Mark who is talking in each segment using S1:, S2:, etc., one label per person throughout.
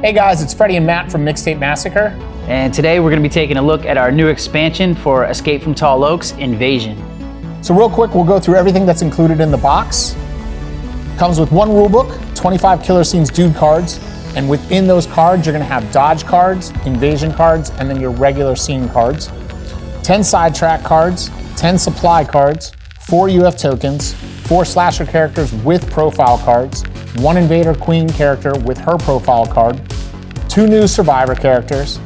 S1: Hey guys, it's Freddie and Matt from Mixtape Massacre.
S2: And today we're going to be taking a look at our new expansion for Escape from Tall Oaks, Invasion.
S1: So real quick, we'll go through everything that's included in the box. Comes with one rulebook, 25 killer scenes dude cards, and within those cards you're going to have dodge cards, invasion cards, and then your regular scene cards. 10 sidetrack cards, 10 supply cards, 4 UF tokens, 4 slasher characters with profile cards, 1 invader queen character with her profile card, 2 new survivor characters,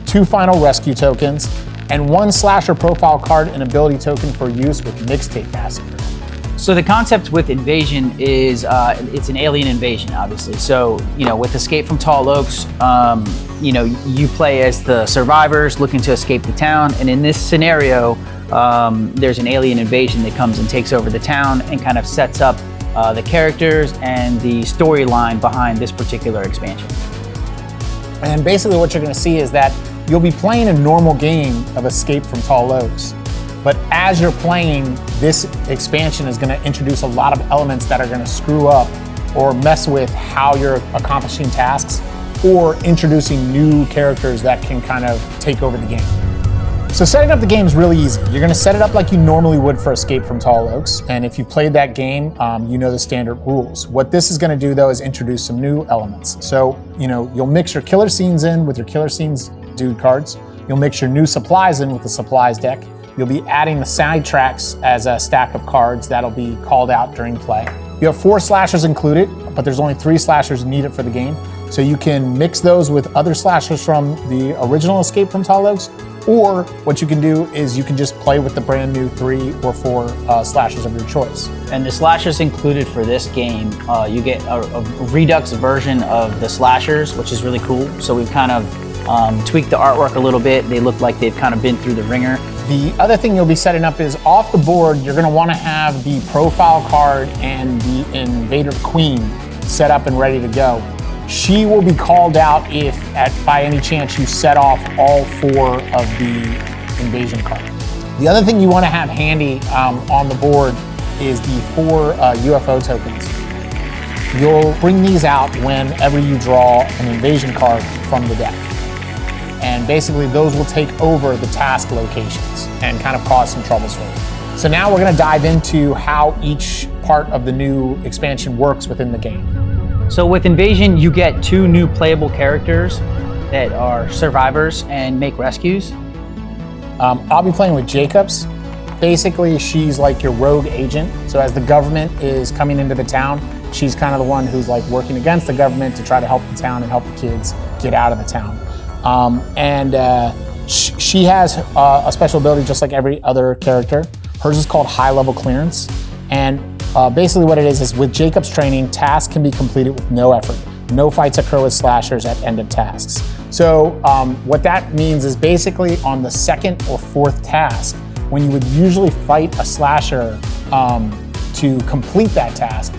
S1: 2 final rescue tokens, and 1 slasher profile card and ability token for use with Mixtape Massacre.
S2: So the concept with Invasion is it's an alien invasion, obviously. So, with Escape from Tall Oaks, you play as the survivors looking to escape the town. And in this scenario, there's an alien invasion that comes and takes over the town and kind of sets up the characters and the storyline behind this particular expansion.
S1: And basically what you're going to see is that you'll be playing a normal game of Escape from Tall Oaks. But as you're playing, this expansion is going to introduce a lot of elements that are going to screw up or mess with how you're accomplishing tasks or introducing new characters that can kind of take over the game. So setting up the game is really easy. You're going to set it up like you normally would for Escape from Tall Oaks. And if you've played that game, you know the standard rules. What this is going to do, though, is introduce some new elements. So, you'll mix your killer scenes in with your killer scenes dude cards. You'll mix your new supplies in with the supplies deck. You'll be adding the SIDETRACKS as a stack of cards that'll be called out during play. You have 4 slashers included, but there's only 3 slashers needed for the game. So you can mix those with other slashers from the original Escape from Tall Oaks, or what you can do is you can just play with the brand new 3 or 4 slashers of your choice.
S2: And the slashers included for this game, you get a redux version of the slashers, which is really cool. So we've kind of tweaked the artwork a little bit. They look like they've kind of been through the ringer.
S1: The other thing you'll be setting up is off the board, you're going to want to have the profile card and the invader queen set up and ready to go. She will be called out if, by any chance, you set off all 4 of the invasion cards. The other thing you want to have handy on the board is the 4 UFO tokens. You'll bring these out whenever you draw an invasion card from the deck. And basically those will take over the task locations and kind of cause some troubles for you. So now we're going to dive into how each part of the new expansion works within the game.
S2: So with Invasion, you get 2 new playable characters that are survivors and make rescues.
S1: I'll be playing with Jacobs. Basically, she's like your rogue agent. So as the government is coming into the town, she's kind of the one who's like working against the government to try to help the town and help the kids get out of the town. She has a special ability just like every other character. Hers is called High Level Clearance. And basically what it is with Jacob's training, tasks can be completed with no effort. No fights occur with slashers at end of tasks. So what that means is basically on the 2nd or 4th task, when you would usually fight a slasher to complete that task,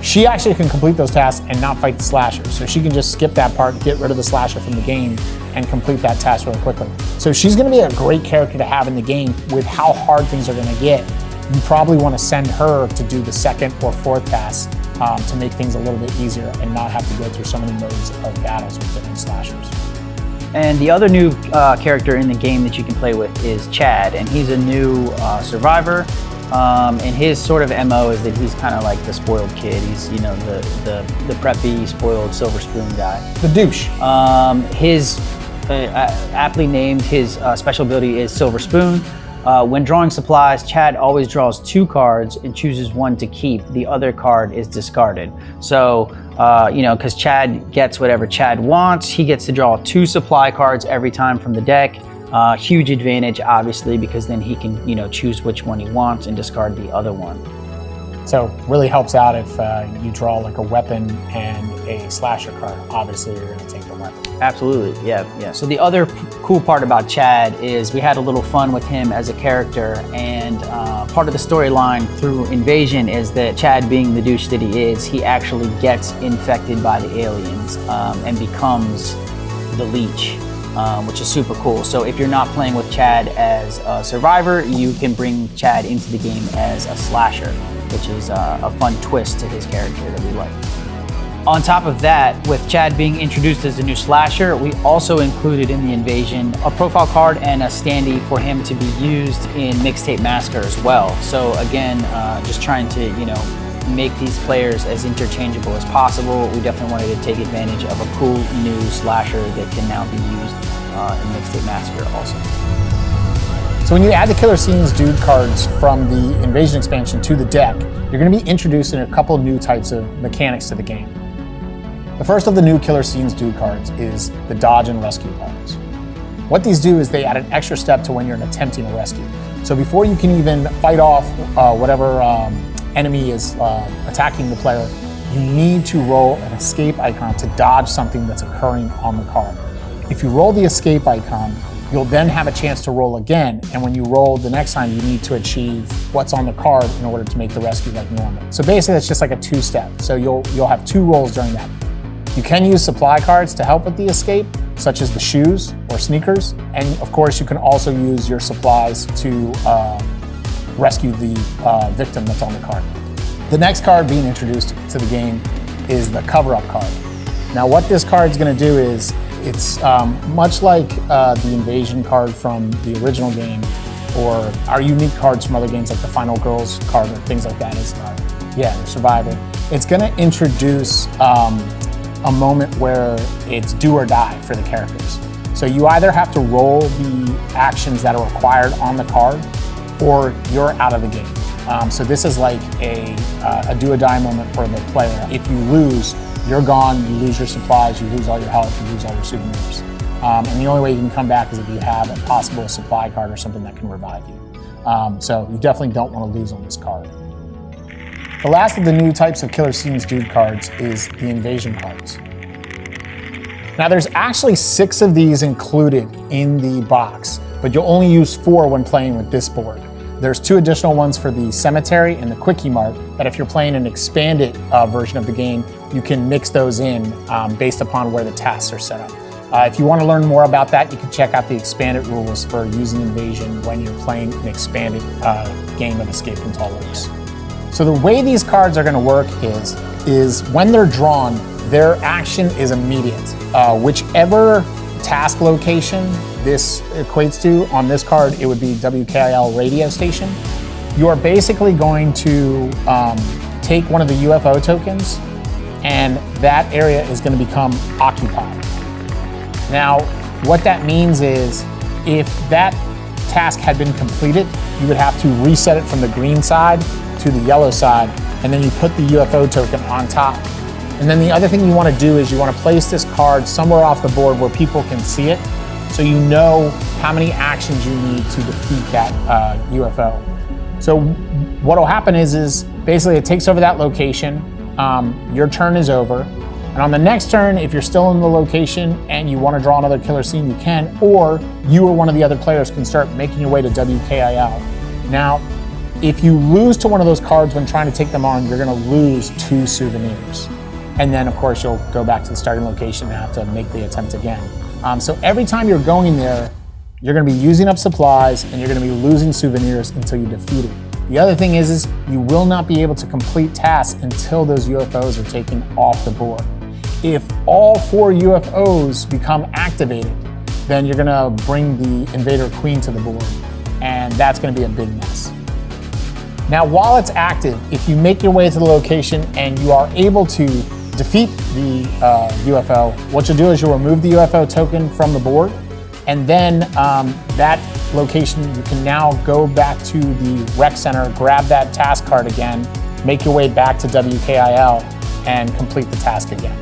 S1: she actually can complete those tasks and not fight the slasher. So she can just skip that part, get rid of the slasher from the game, and complete that task really quickly. So she's gonna be a great character to have in the game with how hard things are gonna get. You probably want to send her to do the 2nd or 4th task to make things a little bit easier and not have to go through so many modes of battles with different slashers.
S2: And the other new character in the game that you can play with is Chad, and he's a new survivor. And his sort of MO is that he's kind of like the spoiled kid. He's, the preppy, spoiled silver spoon guy.
S1: The douche.
S2: His aptly named, his special ability is Silver Spoon. When drawing supplies, Chad always draws 2 cards and chooses 1 to keep. The other card is discarded. So, because Chad gets whatever Chad wants, he gets to draw 2 supply cards every time from the deck. Huge advantage, obviously, because then he can, choose which one he wants and discard the other one.
S1: So really helps out if you draw like a weapon and a slasher card. Obviously, you're going to take the weapon.
S2: Absolutely, yeah. So the other cool part about Chad is we had a little fun with him as a character, and part of the storyline through Invasion is that Chad, being the douche that he is, he actually gets infected by the aliens and becomes the leech. Which is super cool. So if you're not playing with Chad as a survivor, you can bring Chad into the game as a slasher, which is a fun twist to his character that we like. On top of that, with Chad being introduced as a new slasher, we also included in the invasion a profile card and a standee for him to be used in Mixtape Massacre as well. So again, just trying to, make these players as interchangeable as possible. We definitely wanted to take advantage of a cool new slasher that can now be used in Mixtape Massacre also.
S1: So when you add the Killer Scenes Dude cards from the Invasion expansion to the deck, you're going to be introducing a couple new types of mechanics to the game. The first of the new Killer Scenes Dude cards is the Dodge and Rescue cards. What these do is they add an extra step to when you're attempting a rescue. So before you can even fight off whatever enemy is attacking the player, you need to roll an escape icon to dodge something that's occurring on the card. If you roll the escape icon, you'll then have a chance to roll again, and when you roll the next time, you need to achieve what's on the card in order to make the rescue like normal. So basically, it's just like a two-step. So you'll have two rolls during that. You can use supply cards to help with the escape, such as the shoes or sneakers, and of course, you can also use your supplies to rescue the victim that's on the card. The next card being introduced to the game is the cover-up card. Now, what this card is going to do is it's much like the Invasion card from the original game, or our unique cards from other games like the Final Girls card or things like that. Survival. It's going to introduce a moment where it's do or die for the characters. So you either have to roll the actions that are required on the card, or you're out of the game. So this is like a do or die moment for the player. If you lose, you're gone, you lose your supplies, you lose all your health, you lose all your souvenirs. And the only way you can come back is if you have a possible supply card or something that can revive you. So you definitely don't want to lose on this card. The last of the new types of Killer Scenes Dude cards is the Invasion cards. Now there's actually 6 of these included in the box, but you'll only use 4 when playing with this board. There's 2 additional ones for the Cemetery and the Quickie Mart that if you're playing an expanded version of the game, you can mix those in based upon where the tasks are set up. If you want to learn more about that, you can check out the expanded rules for using Invasion when you're playing an expanded game of Escape from Tall Oaks. So the way these cards are going to work is when they're drawn, their action is immediate. Whichever task location this equates to, on this card, it would be WKIL radio station. You are basically going to take one of the UFO tokens, and that area is going to become occupied. Now, what that means is if that task had been completed, you would have to reset it from the green side to the yellow side, and then you put the UFO token on top. And then the other thing you want to do is you want to place this card somewhere off the board where people can see it, so you know how many actions you need to defeat that UFO. So what will happen is basically it takes over that location, your turn is over, and on the next turn, if you're still in the location and you want to draw another killer scene, you can, or you or one of the other players can start making your way to WKIL. Now, if you lose to one of those cards when trying to take them on, you're going to lose 2 souvenirs. And then, of course, you'll go back to the starting location and have to make the attempt again. So every time you're going there, you're going to be using up supplies and you're going to be losing souvenirs until you defeat it. The other thing is you will not be able to complete tasks until those UFOs are taken off the board. If all 4 UFOs become activated, then you're going to bring the Invader Queen to the board, and that's going to be a big mess. Now, while it's active, if you make your way to the location and you are able to defeat the UFO, what you'll do is you'll remove the UFO token from the board, and then that location, you can now go back to the rec center, grab that task card again, make your way back to WKIL, and complete the task again.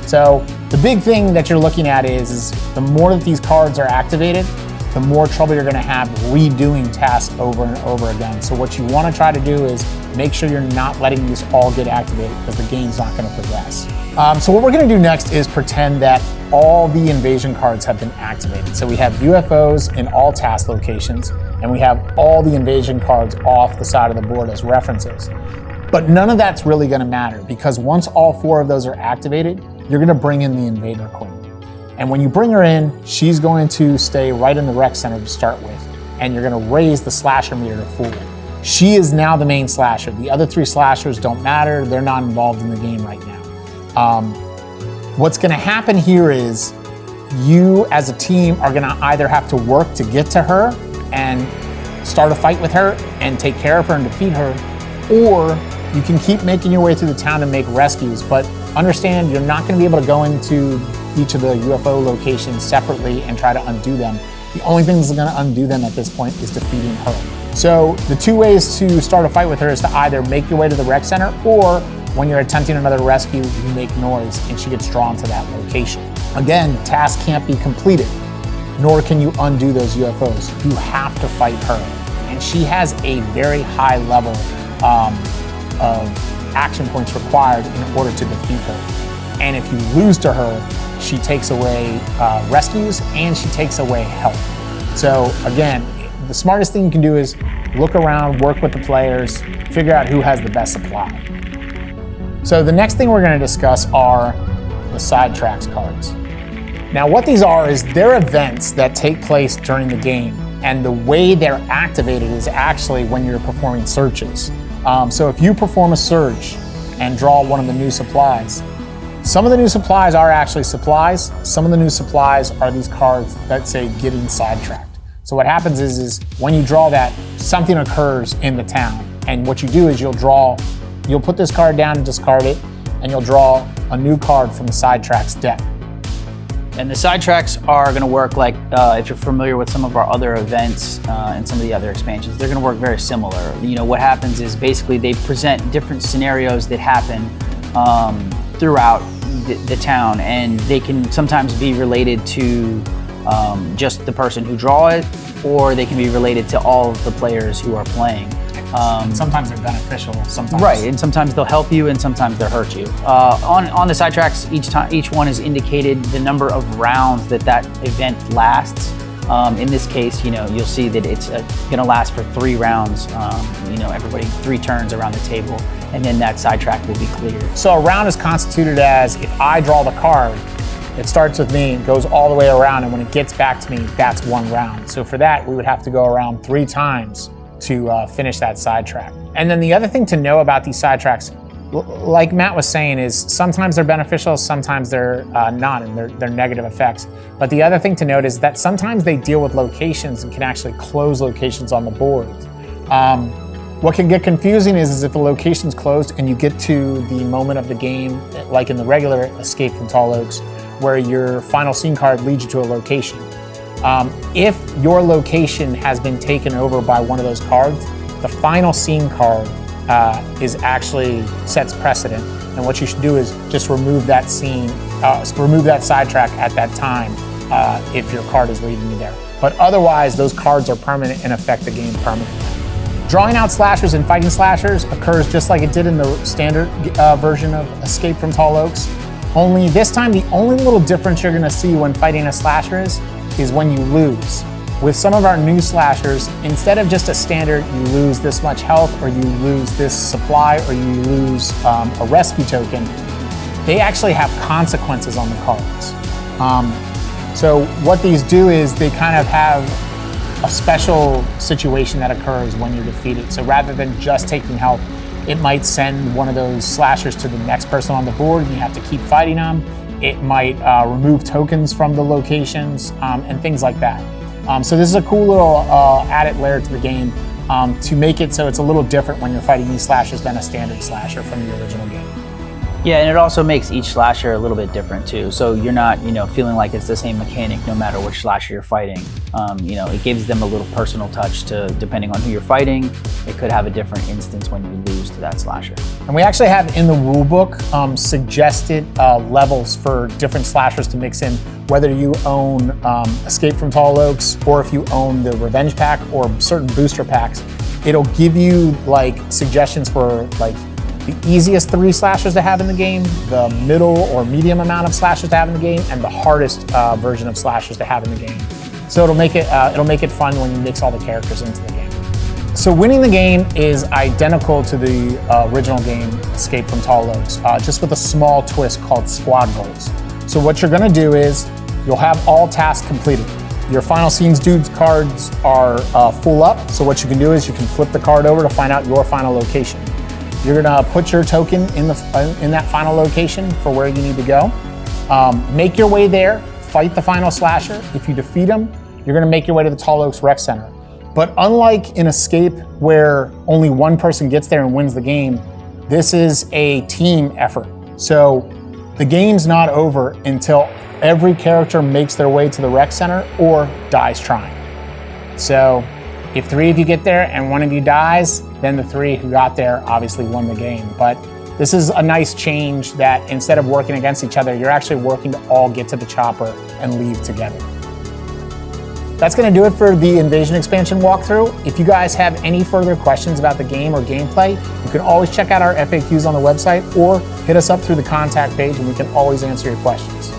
S1: So the big thing that you're looking at is the more that these cards are activated, the more trouble you're going to have redoing tasks over and over again. So what you want to try to do is make sure you're not letting these all get activated, because the game's not going to progress. So what we're going to do next is pretend that all the invasion cards have been activated. So we have UFOs in all task locations, and we have all the invasion cards off the side of the board as references. But none of that's really going to matter, because once all 4 of those are activated, you're going to bring in the Invader Queen. And when you bring her in, she's going to stay right in the rec center to start with, and you're going to raise the slasher meter to full. She is now the main slasher. The other 3 slashers don't matter. They're not involved in the game right now. What's gonna happen here is you as a team are gonna either have to work to get to her and start a fight with her and take care of her and defeat her, or you can keep making your way through the town and make rescues, but understand you're not gonna be able to go into each of the UFO locations separately and try to undo them. The only thing that's gonna undo them at this point is defeating her. So the two ways to start a fight with her is to either make your way to the rec center, or when you're attempting another rescue, you make noise and she gets drawn to that location. Again, tasks can't be completed, nor can you undo those UFOs. You have to fight her. And she has a very high level of action points required in order to defeat her. And if you lose to her, she takes away rescues and she takes away health. So again, the smartest thing you can do is look around, work with the players, figure out who has the best supply. So the next thing we're going to discuss are the SIDETRACKS cards. Now what these are is they're events that take place during the game, and the way they're activated is actually when you're performing searches. So if you perform a search and draw one of the new supplies, some of the new supplies are actually supplies, some of the new supplies are these cards that say getting sidetracked. So what happens is when you draw that, something occurs in the town, and what you do is you'll put this card down and discard it, and you'll draw a new card from the SIDETRACKS deck.
S2: And the SIDETRACKS are going to work like, if you're familiar with some of our other events and some of the other expansions, they're going to work very similar. You know, what happens is basically they present different scenarios that happen throughout the town, and they can sometimes be related to just the person who draw it, or they can be related to all of the players who are playing.
S1: Sometimes they're beneficial, sometimes.
S2: Right, and sometimes they'll help you and sometimes they'll hurt you. On the SIDETRACKS, each one is indicated the number of rounds that event lasts. In this case, you know, you'll see that it's gonna last for 3 rounds. You know, everybody 3 turns around the table, and then that sidetrack will be cleared.
S1: So a round is constituted as, if I draw the card, it starts with me, goes all the way around, and when it gets back to me, that's 1 round. So for that, we would have to go around 3 times to finish that sidetrack. And then the other thing to know about these sidetracks, like Matt was saying, is sometimes they're beneficial, sometimes they're not, and they're negative effects. But the other thing to note is that sometimes they deal with locations and can actually close locations on the board. What can get confusing is if a location's closed and you get to the moment of the game, like in the regular Escape from Tall Oaks, where your final scene card leads you to a location. If your location has been taken over by one of those cards, the final scene card is actually sets precedent. And what you should do is just remove that scene, remove that sidetrack at that time if your card is leading you there. But otherwise, those cards are permanent and affect the game permanently. Drawing out slashers and fighting slashers occurs just like it did in the standard version of Escape from Tall Oaks. Only this time, the only little difference you're gonna see when fighting a slasher is when you lose. With some of our new slashers, instead of just a standard, you lose this much health, or you lose this supply, or you lose a rescue token, they actually have consequences on the cards. So what these do is they kind of have a special situation that occurs when you're defeated. So rather than just taking health, it might send one of those slashers to the next person on the board and you have to keep fighting them. It might remove tokens from the locations and things like that. So this is a cool little added layer to the game to make it so it's a little different when you're fighting these slashers than a standard slasher from the original game.
S2: Yeah, and it also makes each slasher a little bit different too. So you're not, feeling like it's the same mechanic no matter which slasher you're fighting. It gives them a little personal touch to, depending on who you're fighting, it could have a different instance when you lose to that slasher.
S1: And we actually have in the rule book suggested levels for different slashers to mix in, whether you own Escape from Tall Oaks or if you own the Revenge Pack or certain booster packs. It'll give you like suggestions for like the easiest 3 slashers to have in the game, the middle or medium amount of slashers to have in the game, and the hardest version of slashers to have in the game. So it'll make it fun when you mix all the characters into the game. So winning the game is identical to the original game, Escape from Tall Oaks, just with a small twist called squad goals. So what you're gonna do is you'll have all tasks completed. Your final scenes dudes cards are full up. So what you can do is you can flip the card over to find out your final location. You're gonna put your token in that final location for where you need to go. Make your way there, fight the final slasher. If you defeat him, you're gonna make your way to the Tall Oaks Rec Center. But unlike in Escape, where only one person gets there and wins the game, this is a team effort. So the game's not over until every character makes their way to the rec center or dies trying. So if 3 of you get there and 1 of you dies, then the 3 who got there obviously won the game. But this is a nice change that instead of working against each other, you're actually working to all get to the chopper and leave together. That's gonna do it for the Invasion expansion walkthrough. If you guys have any further questions about the game or gameplay, you can always check out our FAQs on the website or hit us up through the contact page and we can always answer your questions.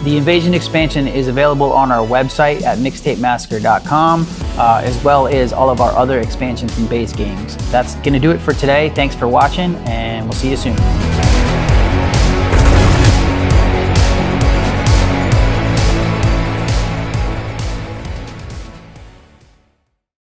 S2: The Invasion expansion is available on our website at mixtapemassacre.com, as well as all of our other expansions and base games. That's gonna do it for today. Thanks for watching, and we'll see you soon.